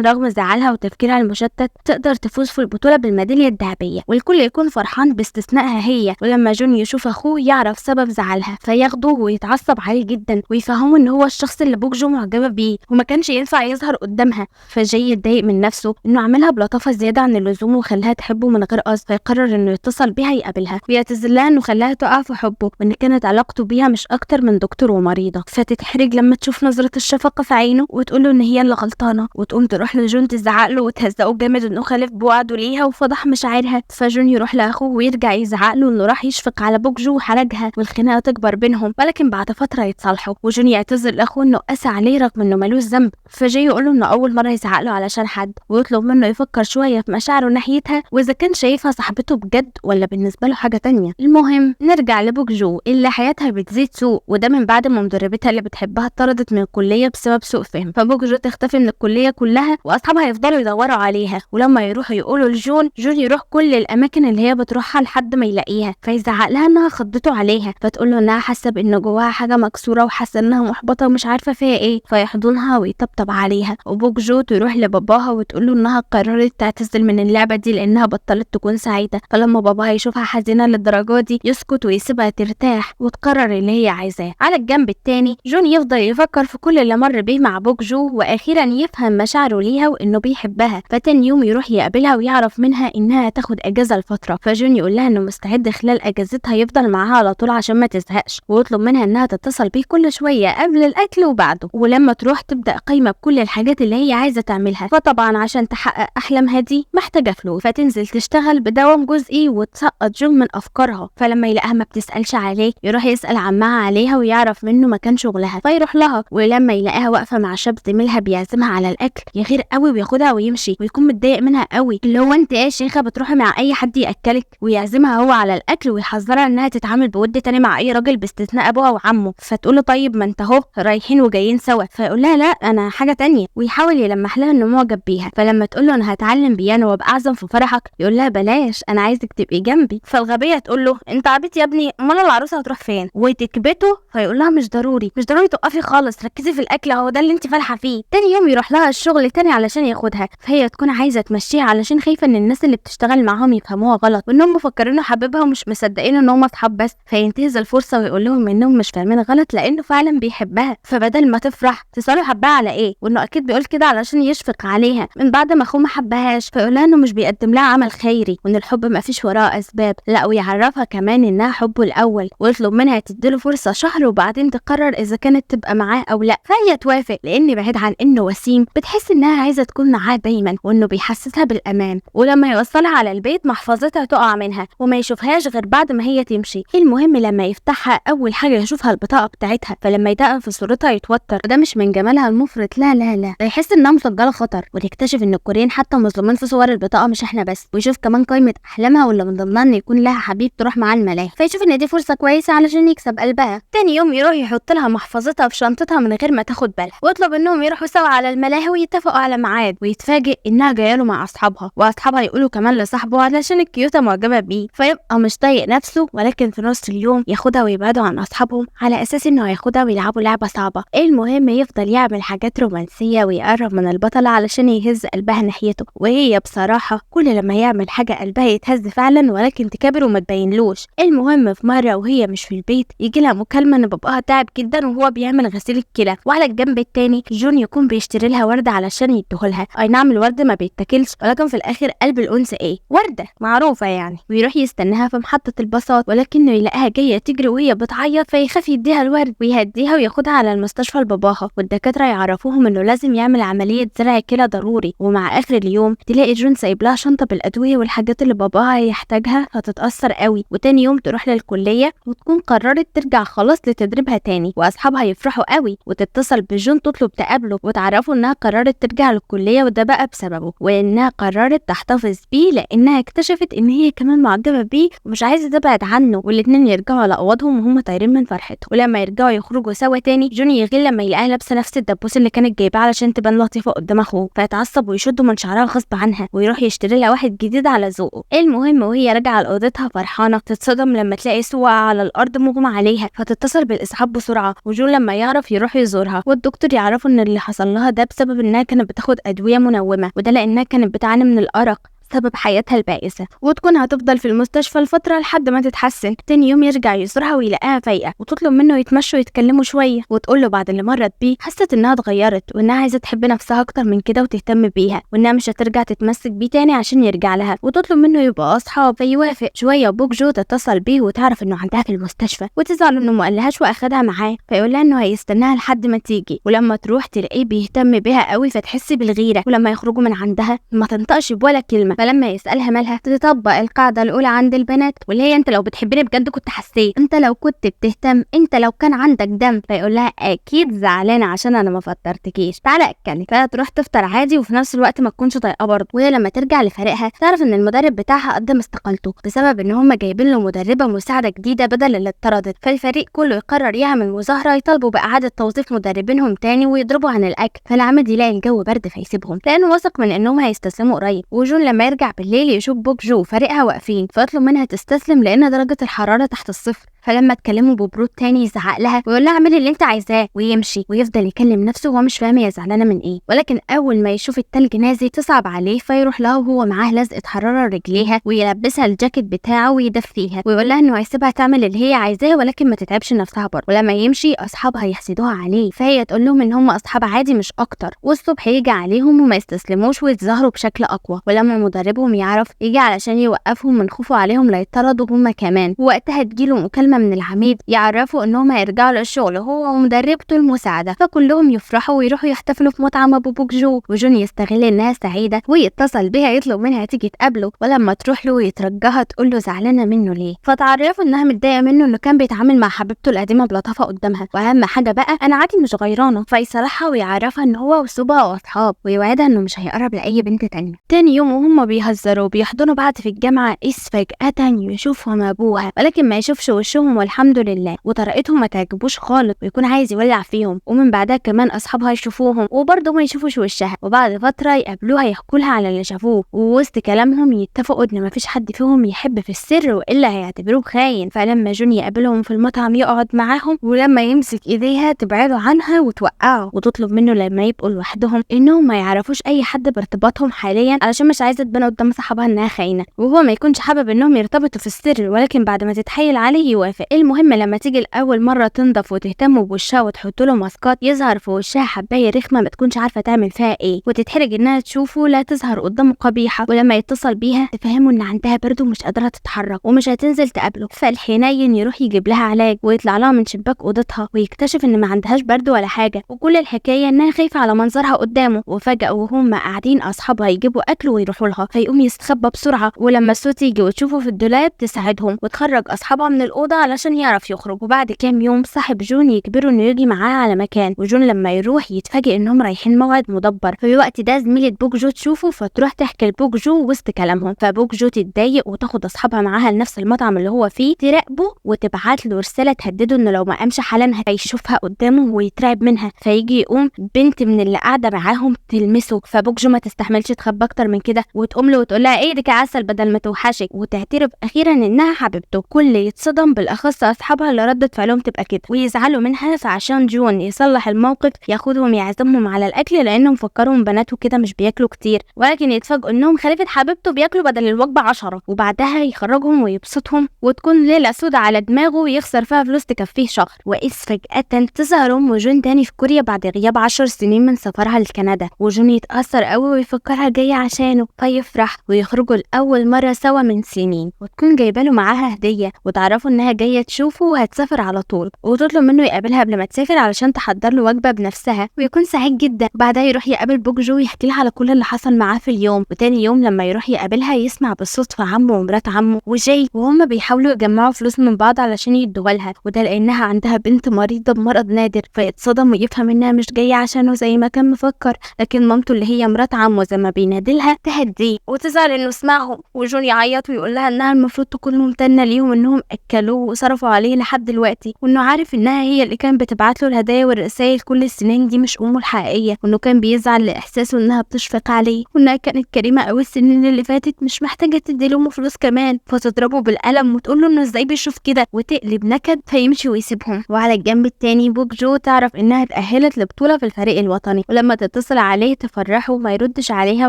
رغم زعلها وتفكيرها المشتت تقدر تفوز في البطولة بالميدالية الذهبية، والكل يكون فرحان باستثنائها هي. ولما جون يشوف اخوه يعرف سبب زعلها فياخده ويتعصب عليه جدا ويفهمه ان هو الشخص اللي بوك جو معجبة بيه وما كانش ينفع يظهر قدامها. فجاي يتضايق من نفسه انه عملها بلطافة زيادة عن اللزوم وخلاها تحبه من غير قصد، فيقرر انه يتصل بيها يقابلها ويعتذر لها انه خلاها تقع في حبه وان كانت علاقته بيها مش اكتر من دكتور ومريضة. فتتحرج لما تشوف نظرة الشفقة في عينه وتقوله ان هي اللي غلطانة، وتقوم تروح لجون تزعق له وتهزقه جامد انه خالف بوعده ليها وفضح مشاعرها. فجون يروح لاخوه ويرجع يزعق له انه راح يشفق على بوك جو وحرجها والخناقة تكبر بينهم، ولكن بعد فترة يتصالحوا وجون يعتذر لاخوه انه قسى عليه رغم انه ملوش ذنب. فجاي يقوله انه اول مرة يزعق له علشان حد ويطلب منه يفكر شوية في مشاعره ناحيتها واذا كان شايفها صاحبته بجد ولا بالنسبة له حاجة تانية. المهم نرجع لبوك جو اللي حياتها بتزيد سوء، وده من بعد ما مدربتها اللي بتحبها اتطردت من الكلية بسبب سوء فهم. فبوك جو تختفي من الكلية كلها واصحابها يفضلوا يدوروا عليها، ولما يروحوا يقولوا لجون، جون يروح كل الاماكن اللي هي بتروحها لحد ما يلاقيها، فيزعق لها انها خضته عليها، فتقول له انها حاسه بان جواها حاجه مكسوره وحاسه انها محبطه ومش عارفه فيها ايه، فيحضنها ويطبطب عليها. وبوك جو تروح لباباها وتقول له انها قررت تعتزل من اللعبه دي لانها بطلت تكون سعيده. فلما باباها يشوفها حزينه للدرجه دي يسكت ويسيبها ترتاح وتقرر اللي هي عايزاه. على الجنب التاني جون يفضل يفكر في كل اللي مر بيه مع بوك جو واخيرا يفهم مشاعره ليها وانه بيحبها. فتاني يوم يروح يقابلها ويعرف منها انها تاخد اجازه لفتره، فجون يقول لها انه مستعد خلال اجازتها يفضل معاها على طول عشان ما تزهقش، ويطلب منها انها تتصل بيه كل شويه قبل الاكل وبعده. ولما تروح تبدا قايمه بكل الحاجات اللي هي عايزه تعملها، فطبعا عشان تحقق احلامها دي محتاجه فلوس، فتنزل تشتغل بدوام جزئي وتسقط جون من افكارها. فلما يلاقيها ما بتسالش عليه يروح يسال عمها عليها ويعرف منه مكان شغلها فيروح لها. ولما يلاقيها واقفه مع شاب زميلها بيعزمها على الاكل يغير قوي وياخدها ويمشي ويكون متضايق منها قوي، اللي هو انت ايه يا شيخه بتروحي مع اي حد ياكلك، ويعزمها هو على الاكل ويحذرها انها تتعامل بود تاني مع اي راجل باستثناء ابوها وعمه. فتقول له طيب ما انت اهو رايحين وجايين سوا، فيقول لها لا انا حاجه تانية، ويحاول يلمح لها انه معجب بيها. فلما تقول له انا هتعلم بيانو وابقى اعزم في فرحك يقول لها بلاش انا عايزك تبقي جنبي. فالغبيه تقول له انت عبيط يا ابني، امال العروسه هتروح فين؟ وتكبته. فيقول لها مش ضروري توقفي خالص، ركزي في الاكل اهو ده اللي انت فالحه فيه. تاني يوم يروح لها الشغل تاني علشان ياخدها، فهي تكون عايزه تمشيها علشان خايفه ان الناس اللي بتشتغل معاهم يفهموها غلط وانهم مفكرينه حبيبها ومش مصدقين ان هم اصحاب بس، فينتهز الفرصه ويقول لهم انهم مش فاهمين غلط لانه فعلا بيحبها. فبدل ما تفرح تساله حبها على ايه، وانه اكيد بيقول كده علشان يشفق عليها من بعد ما اخوه ما حبهاش، فيقول لها انه مش بيقدم لها عمل خيري وان الحب ما فيش وراه اسباب، لا ويعرفها كمان انها حبه الاول ويطلب منها تديله فرصه شهر وبعدين تقرر اذا كانت تبقى معاه او لا. فهي توافق لان بعيد عن انه وسيم بتحس انها عايزه تكون معاه دايما وانه بيحسسها بالامان. ولما يوصلها على البيت محفظتها تقع منها وما يشوفهاش غير بعد ما هي تمشي. المهم لما يفتحها اول حاجه يشوفها البطاقه بتاعتها، فلما يدقق في صورتها يتوتر، وده مش من جمالها المفرط، لا لا لا، ده يحس انها مسجله خطر. ونكتشف ان الكوريين حتى مظلومين في صور البطاقه مش احنا بس، ويشوف كمان قائمه احلامها واللي من ضمنها ان يكون لها حبيب تروح معاه الملاهي، فيشوف ان دي فرصه كويسه علشان يكسب قلبها. تاني يوم يروح يحط لها محفظتها في شنطتها من غير ما تاخد بالها ويطلب انهم يروحوا سوا على الملاهي ويتفقوا على ميعاد، ويتفاجئ انها جايه له مع اصحابها، واصحابها يقولوا كمان لصاحبه علشان الكيوته معجبه بيه، فيبقى مش طايق نفسه. ولكن في نص اليوم ياخدها ويبعدوا عن اصحابهم على اساس انه هياخدها ويلعبوا لعبه صعبه. المهم يفضل يعمل حاجات رومانسيه ويقرب من البطله علشان يهز قلبها ناحيته، وهي بصراحه كل لما يعمل حاجه قلبها يتهز فعلا ولكن تكبر وما تبينلوش. المهم في مره وهي مش في البيت يجي لها مكالمه ان باباها تعب جدا وهو بيعمل غسيل الكلى، وعلى الجنب التاني جون يكون بيشتري لها ورده علشان يديهولها. اي نعم الورد ما بيتاكلش ولكن في الاخر قلب الانثى ايه، ورده معروفه يعني. ويروح يستناها في محطه الباصات ولكنه يلاقيها جايه تجري وهي بتعيط، فيخاف يديها الورد ويهديها وياخدها على المستشفى لباباها، والدكاتره يعرفوهم انه لازم يعمل عمليه زرع كلى ضروري. ومع اخر اليوم تلاقي جون سايب لها شنطه بالادويه والحاجات اللي باباها هيحتاجها، فتتاثر قوي. وتاني يوم تروح للكليه وتكون قررت ترجع خلاص لتدريبها تاني، واصحابها يفرحوا قوي وتتصل بجون تطلب تقابله وتعرفوا انها قررت ترجع للكليه وده بقى بسببه، وانها قررت تحتفظ بيه لانها اكتشفت ان هي كمان معجبه بيه ومش عايزه تبعد عنه، والاتنين يرجعوا على اوضهم وهم طايرين من فرحته. ولما يرجعوا يخرجوا سوا تاني جون يغل لما يلاقيها لابسه نفس الدبوس اللي كانت جايباه علشان تبان لطيفه قدام اخوه، فيتعصب ويشده من شعرها غصب عنها ويروح يشتري لها واحد جديد على ذوقه. المهم وهي راجعه لاوضتها فرحانه تتصدم لما تلاقي سوى على الارض مغمى عليها، فتتصل بالاسعاف بسرعه، وجون لما يعرف يروح يزورها، والدكتور يعرفوا ان اللي حصل لها ده بسبب انها كانت بتاخد ادويه منومه، وده لانها كانت بتعاني من الارق سبب حياتها البائسة، وتكون هتفضل في المستشفى لفترة لحد ما تتحسن. تاني يوم يرجع يزورها ويلاقيها فايقة، وتطلب منه يتمشوا ويتكلموا شوية، وتقوله بعد اللي مرت بيه حست انها اتغيرت، وانها عايزة تحب نفسها اكتر من كده وتهتم بيها، وانها مش هترجع تتمسك بيه تاني عشان يرجع لها، وتطلب منه يبقى اصحاب. فيوافق. شوية وبوك جو تتصل بيه وتعرف انه عندها في المستشفى، وتزعل انه ما قالهاش واخدها معاه، فيقول لها انه هيستناها لحد ما تيجي، ولما تروح تلاقيه بيهتم بيها قوي فتحس بالغيرة، ولما يخرجوا من عندها ما تنطقش بولا كلمة. فلما يسألها مالها تطبق القاعدة الأولى عند البنات، واللي هي انت لو بتحبني بجد كنت حسيت، انت لو كنت بتهتم، انت لو كان عندك دم. فيقول لها اكيد زعلانة عشان انا ما فطرتكيش، تعالى اكلك. فتروح تفطر عادي وفي نفس الوقت ما تكونش طايقاه برضه. وهي لما ترجع لفريقها تعرف ان المدرب بتاعها قدم استقالته بسبب ان هم جايبين له مدربة مساعدة جديدة بدل اللي اتطردت. فالفريق كله يقرر يعمل مظاهرة يطالبوا بإعادة توظيف مدربينهم تاني ويضربوا عن الأكل. فالعمد يلاقي الجو برد فيسيبهم لأنه واثق من انهم هيستسلموا قريب. وجون لما يرجع بالليل يشوف بوك جو فريقها واقفين، فيطلب منها تستسلم لان درجة الحرارة تحت الصفر. فلما تكلمه ببرود تاني يزعق لها ويقول لها اعملي اللي انت عايزاه ويمشي، ويفضل يكلم نفسه وهو مش فاهم هي زعلانه من ايه. ولكن اول ما يشوف التلج نازل تصعب عليه، فيروح لها وهو معاه لزقه حراره رجليها ويلبسها الجاكيت بتاعه ويدفيها، ويقول لها انه هيسيبها تعمل اللي هي عايزاه ولكن ما تتعبش نفسها برضه. ولما يمشي اصحابها يحسدوها عليه، فهي تقول لهم ان هم اصحاب عادي مش اكتر، والصبح يجي عليهم وما يستسلموش ويتظاهروا بشكل اقوى. ولما مدربهم يعرف يجي علشان يوقفهم من خوفه عليهم لا يطردوا هم كمان. ووقتها تجيله مكالمه من العميد يعرفوا انهم هيرجعوا للشغل هو ومدربته المساعده، فكلهم يفرحوا ويروحوا يحتفلوا في مطعم ابو بوك جو. وجون يستغل انها سعيده ويتصل بيها يطلب منها تيجي تقابله، ولما تروح له يترجاها تقول له زعلانه منه ليه، فتعرفوا انها متضايقه منه انه كان بيتعامل مع حبيبته القديمه بلطافه قدامها، واهم حاجه بقى انا عادي مش غيرانه. فيصالحها ويعرفها ان هو وسوبها اصحاب، ويوعدها انه مش هيقرب لاي بنت تانية. تاني يوم وهم بيهزروا بيحضنوا بعض في الجامعه، إس فجاه يشوفهم ابوها ولكن ما يشوفش وشهم والحمد لله، وطريقتهم ما تعجبوش خالص ويكون عايز يولع فيهم. ومن بعدها كمان اصحابها يشوفوهم وبرضه ما يشوفوش وشها، وبعد فتره يقابلوها يحكوا لها على اللي شافوه، ووسط كلامهم يتفقوا ان ما فيش حد فيهم يحب في السر والا هيعتبروه خاين. فلما جون يقابلهم في المطعم يقعد معاهم، ولما يمسك ايديها تبعده عنها وتوقعه، وتطلب منه لما يبقوا لوحدهم انهم ما يعرفوش اي حد بارتباطهم حاليا علشان مش عايزه تبان قدام صحابها انها خاينه، وهو ما يكونش حابب انهم يرتبطوا في السر، ولكن بعد ما تتحايل عليه يوافق. المهم لما تيجي لاول مره تنضف وتهتم بوشها وتحط له ماسكات، يظهر في وشها حبايه رخمه ما تكونش عارفه تعمل فيها ايه، وتتحرج انها تشوفه لا تظهر قدامه قبيحه. ولما يتصل بيها تفهمه ان عندها برد ومش قادره تتحرك ومش هتنزل تقابله، فالحنين يروح يجيب لها علاج ويطلع لها من شباك اوضتها ويكتشف ان ما عندهاش برد ولا حاجه، وكل الحكايه انها خايفه على منظرها قدامه. وفجاه وهم قاعدين اصحابها يجيبوا اكل ويروحوا لها، فيقوم يستخبى بسرعه، ولما الصوت يجي وتشوفه في الدولاب تساعدهم وتخرج اصحابها من الاوضه علشان يعرف يخرج. وبعد كام يوم صاحب جون يجبره انه يجي معاه على مكان، وجون لما يروح يتفاجئ انهم رايحين موعد مدبر. في الوقت ده زميله بوك جو تشوفه فتروح تحكي لبوك جو وسط كلامهم، فبوك جو تتضايق وتاخد اصحابها معاها لنفس المطعم اللي هو فيه تراقبه، وتبعت له رساله تهدده انه لو ما قامش حالا هيشوفها قدامه ويترعب منها. فيجي يقوم بنت من اللي قاعده معاهم تلمسه، فبوك جو ما تستحملش تخبى اكتر من كده وتقوم له وتقول لها ايدك يا عسل بدل ما توحشك، وتعترف اخيرا انها حبيبته. كل يتصدم بالاخص اصحابها اللي ردت فعلهم تبقى كده ويزعلوا منها. فعشان جون يصلح الموقف ياخدهم يعزمهم على الاكل لانهم فكرهم بنات وكده مش بياكلوا كتير، ولكن يتفاجئوا انهم خليفه حبيبته بياكلوا بدل الوجبه 10. وبعدها يخرجهم ويبسطهم وتكون ليله سودة على دماغه ويخسر فيها فلوس تكفيه شهر. وإس فجاه تظهر ام جون تاني في كوريا بعد غياب 10 سنين من سفرها لكندا، وجون يتاثر قوي ويفكرها جايه عشانه فيفرح، ويخرجوا لاول مره سوا من سنين، وتكون جايبه له معاها هديه وتعرفوا انها جايه تشوفه وهتسافر على طول، وتطلب منه يقابلها قبل ما تسافر علشان تحضر له وجبه بنفسها، ويكون سعيد جدا. بعدها يروح يقابل بوك جو يحكي لها على كل اللي حصل معاه في اليوم. وتاني يوم لما يروح يقابلها يسمع بالصدفه عمه ومرات عمه وجاي وهم بيحاولوا يجمعوا فلوس من بعض علشان يدوها لها، وده لانها عندها بنت مريضه بمرض نادر. فيتصدم ويفهم انها مش جايه عشانه زي ما كان مفكر، لكن مامته اللي هي مرات عمه زي ما بينادلها تهديه ليه وتزعل انه سمعهم، وجون يعيط ويقول لها انها المفروض تكون ممتنه ليهم انهم اكلوه وصرفوا عليه لحد دلوقتي، وانه عارف انها هي اللي كانت بتبعت له الهدايا والرسائل كل السنين دي مش امه الحقيقيه، وانه كان بيزعل لاحساسه انها بتشفق عليه، وانها كانت كريمه قوي السنين اللي فاتت مش محتاجه تدي لامه فلوس كمان، فتضربه بالقلم وتقول له انه ازاي بيشوف كده وتقلب نكد فيمشي ويسيبهم. وعلى الجنب التاني بوك جو تعرف انها اتأهلت لبطوله في الفريق الوطني، ولما تتصل عليه تفرحه ما يردش عليها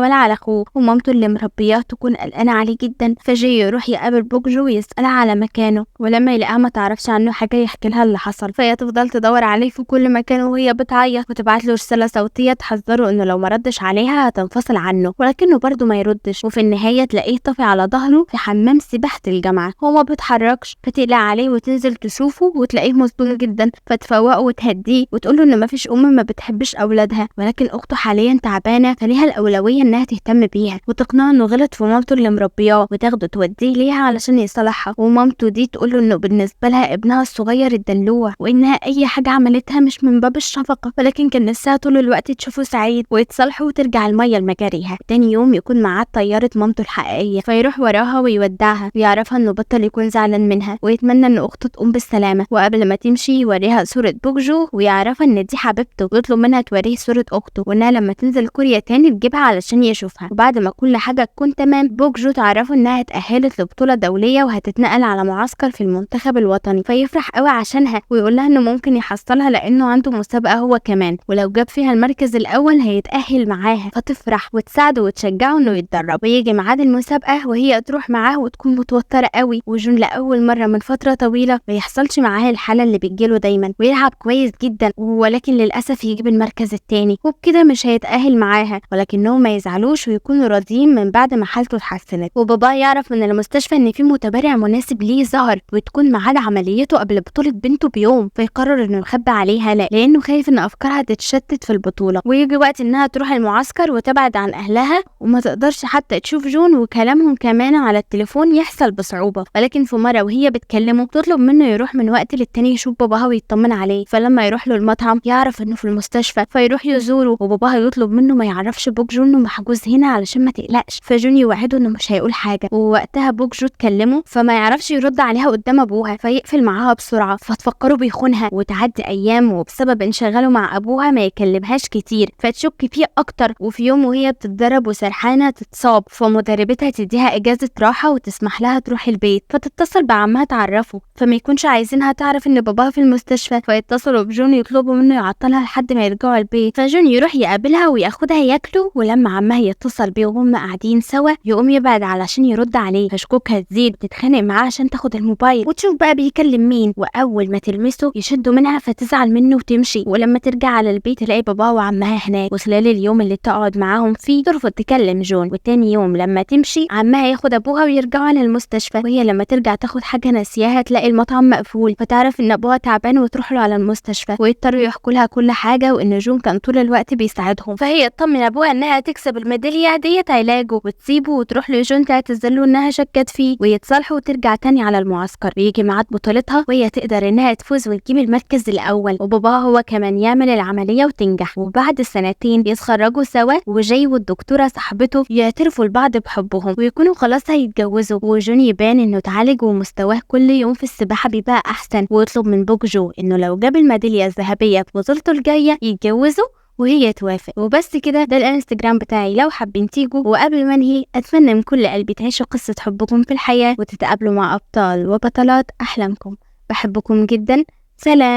ولا على اخوه، ومامته اللي مربياه تكون قلقانه عليه جدا، فجاي يروح يقابل بوك جو ويسألها على مكانه، ولما يلاقيها ما تعرفش عنه حاجه يحكي لها اللي حصل، فهي تفضل تدور عليه في كل مكان وهي بتعيط، وتبعت له رساله صوتيه تحذره انه لو ما ردش عليها هتنفصل عنه، ولكنه برضه ما يردش، وفي النهايه تلاقيه طافي على ظهره في حمام سباحه الجامعه، هو ما بيتحركش، فتقلق عليه وتنزل تشوفه وتلاقيه مصدوم جدا، فتفوقه وتهديه وتقول له ان ما فيش ام ما بتحبش اولادها، ولكن اخته حاليا تعبانه فليها الاولويه انها تهتم بيها، وتقنعه انه غلط في مامته اللي مربياه وتاخده توديه ليها علشان يصلحها، ومامته دي تقول له انه بالنسبه لها ابنها الصغير الدلوع، وانها اي حاجه عملتها مش من باب الشفقه، ولكن كان نفسها طول الوقت تشوفه سعيد ويتصالحوا وترجع الميه لمجاريها. تاني يوم يكون معاه طياره مامته الحقيقيه، فيروح وراها ويودعها ويعرفها انه بطل يكون زعلان منها، ويتمنى ان اخته تقوم بالسلامه، وقبل ما تمشي يوريها صوره بوك جو ويعرفها ان دي حبيبته، ويطلب منها توريه صوره اخته، وانها لما تنزل كوريا تاني تجيبها علشان يشوفها. وبعد ما كل حاجه تكون تمام بوك جو تعرفه انها اتأهلت لبطوله دوليه وهتتنقل على معسكر في المنتخب الوطني، فيفرح قوي عشانها ويقول لها انه ممكن يحصلها لانه عنده مسابقه هو كمان، ولو جاب فيها المركز الاول هيتأهل معاها، فتفرح وتساعده وتشجعه انه يتدرب. ويجي ميعاد المسابقه وهي تروح معاه وتكون متوتره قوي، وجون لاول مره من فتره طويله ما يحصلش معاه الحاله اللي بتجيله دايما، ويلعب كويس جدا، ولكن للاسف يجيب المركز الثاني، وبكده مش هيتأهل معاها، ولكنهم ما يزعلوش ويكونوا راضيين من بعد ما حالته اتحسنت. وباباه يعرف من المستشفى ان في متبرع مناسب ليه ظهر وتكون ميعاد عمليته قبل بطوله بنته بيوم، فيقرر انه يخبي عليها لانه خايف ان افكارها تتشتت في البطوله. ويجي وقت انها تروح المعسكر وتبعد عن اهلها وما تقدرش حتى تشوف جون، وكلامهم كمان على التليفون يحصل بصعوبه، ولكن في مره وهي بتكلمه تطلب منه يروح من وقت للتاني يشوف باباها ويطمن عليه، فلما يروح له المطعم يعرف انه في المستشفى فيروح يزوره، وباباها يطلب منه ما يعرفش بوك جو انه محجوز هنا علشان ما تقلقش، فجون يوعده انه مش هيقول حاجه، ووقتها بوك جو تكلمه فما يعرفش يرد عليها قدام ابوها، فيقفل معاها بسرعه، فتفكره بيخونها، وتعدي ايام وبسبب انشغاله مع ابوها ما يكلمهاش كتير، فتشك فيه اكتر، وفي يوم وهي بتتدرب وسرحانه تتصاب، فمدربتها تديها اجازه راحه وتسمح لها تروح البيت، فتتصل بعمها تعرفه، فما يكونش عايزينها تعرف ان باباها في المستشفى، فيتصلوا بجون يطلبوا منه يعطلها لحد ما يرجعوا البيت، فجون يروح يقابلها وياخدها ياكلوا، ولما عمها يتصل بيه وهم قاعدين سوا يقوم يبعد علشان يرد عليه، فشكوكها تزيد تتخانق معاه عشان تاخد الموبايل وتشوف بقى بيكلم مين، واول ما تلمسه يشدوا منها فتزعل منه وتمشي، ولما ترجع على البيت تلاقي باباها وعمها هناك، وخلال اليوم اللي تقعد معاهم فيه ترفض تكلم جون، وتاني يوم لما تمشي عمها ياخد ابوها ويرجعوا للمستشفى، وهي لما ترجع تاخد حاجه ناسياها تلاقي المطعم مقفول، فتعرف ان ابوها تعبان وتروح له على المستشفى، ويضطروا يحكوا لها كل حاجه وان جون كان طول الوقت بيساعدهم، فهي تطمن ابوها انها تكسب الميداليه ديت علاجه، وتسيبه وتروح لجون تعتذر له انها شكت فيه، ويتصالحوا وترجع تاني على المعسكر، ويجي ميعاد بطولتها وهي تقدر انها تفوز وتجيب المركز الاول، وباباها هو كمان يعمل العمليه وتنجح، وبعد سنتين يتخرجوا سوا، وجاي والدكتوره صاحبته يعترفوا لبعض بحبهم ويكونوا خلاص هيتجوزوا، وجون يبان انه اتعالج ومستواه كل يوم في السباحه بيبقى احسن، ويطلب من بوك جو انه لو جاب الميداليه الذهبيه في بطولته الجايه يتجوزوا، وهي توافق. وبس كده، ده الانستجرام بتاعي لو حابين تيجوا. وقبل ما انهي اتمنى من كل قلبي تعيشوا قصة حبكم في الحياة وتتقابلوا مع ابطال وبطلات احلامكم. بحبكم جدا. سلام.